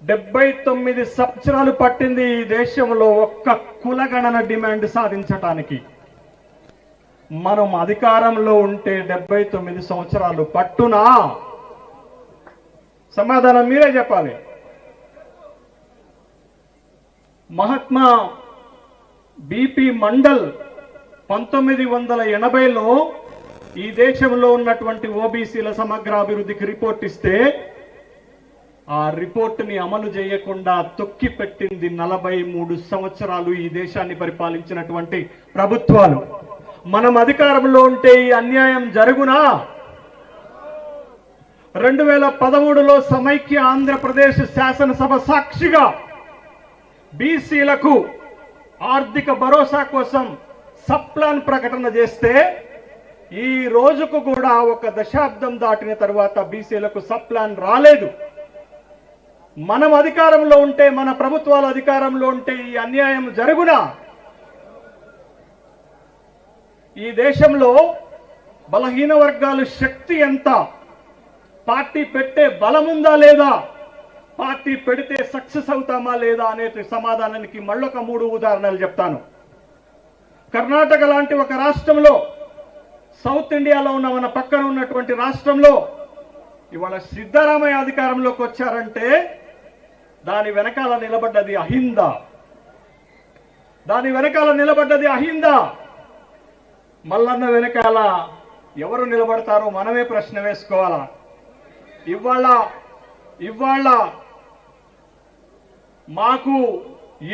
79 సంవత్సరాలు పట్టింది ఈ దేశంలో ఒక్క కులగణన డిమాండ్ సాధించటానికి. మనం అధికారంలో ఉంటే 79 సంవత్సరాలు పట్టునా? సమాధానం మీరే చెప్పాలి. మహాత్మా బిపి మండల్ 1980లో ఈ దేశంలో ఉన్నటువంటి ఓబీసీల సమగ్ర అభివృద్ధికి రిపోర్ట్ ఇస్తే ఆ రిపోర్టుని అమలు చేయకుండా తొక్కి పెట్టింది 43 సంవత్సరాలు ఈ దేశాన్ని పరిపాలించినటువంటి ప్రభుత్వాలు. మనం అధికారంలో ఉంటే ఈ అన్యాయం జరుగునా? 2013లో సమైక్య ఆంధ్రప్రదేశ్ శాసనసభ సాక్షిగా బీసీలకు ఆర్థిక భరోసా కోసం సప్లాన్ ప్రకటన చేస్తే ఈ రోజుకు కూడా ఒక దశాబ్దం దాటిన తర్వాత బీసీలకు సప్లాన్ రాలేదు. మనం అధికారంలో ఉంటే, మన ప్రభుత్వాలు అధికారంలో ఉంటే ఈ అన్యాయం జరుగునా? ఈ దేశంలో బలహీన వర్గాల శక్తి ఎంత? పార్టీ పెట్టే బలముందా లేదా? పార్టీ పెడితే సక్సెస్ అవుతామా లేదా అనే సమాధానానికి మళ్ళొక 3 ఉదాహరణలు చెప్తాను. కర్ణాటక లాంటి ఒక రాష్ట్రంలో, సౌత్ ఇండియాలో ఉన్న మన పక్కన ఉన్నటువంటి రాష్ట్రంలో ఇవాళ సిద్ధరామయ్య అధికారంలోకి వచ్చారంటే దాని వెనకాల నిలబడ్డది అహిందా. దాని వెనకాల నిలబడ్డది అహిందా. మల్లన్న వెనకాల ఎవరు నిలబడతారో మనమే ప్రశ్న వేసుకోవాలా. ఇవాళ మాకు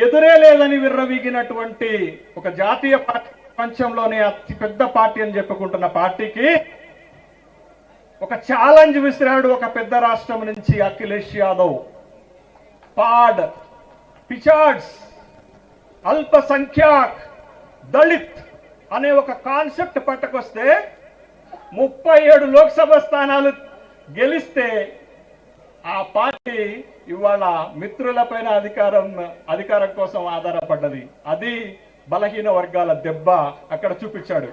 ఎదురే లేదని విర్రవీగినటువంటి ఒక జాతీయ పార్టీ, ప్రపంచంలోనే అతి పెద్ద పార్టీ అని చెప్పుకుంటున్న పార్టీకి ఒక ఛాలెంజ్ విసిరాడు ఒక పెద్ద రాష్ట్రం నుంచి అఖిలేష్ యాదవ్. పాడ్, పిచాడ్స్, అల్పసంఖ్యాక్, దళిత్ అనే ఒక కాన్సెప్ట్ పట్టుకొస్తే 37 లోక్సభ స్థానాలు గెలిస్తే ఆ పార్టీ ఇవాళ మిత్రులపైన అధికారం కోసం ఆధారపడ్డది. అది బలహీన వర్గాల దెబ్బ అక్కడ చూపించాడు.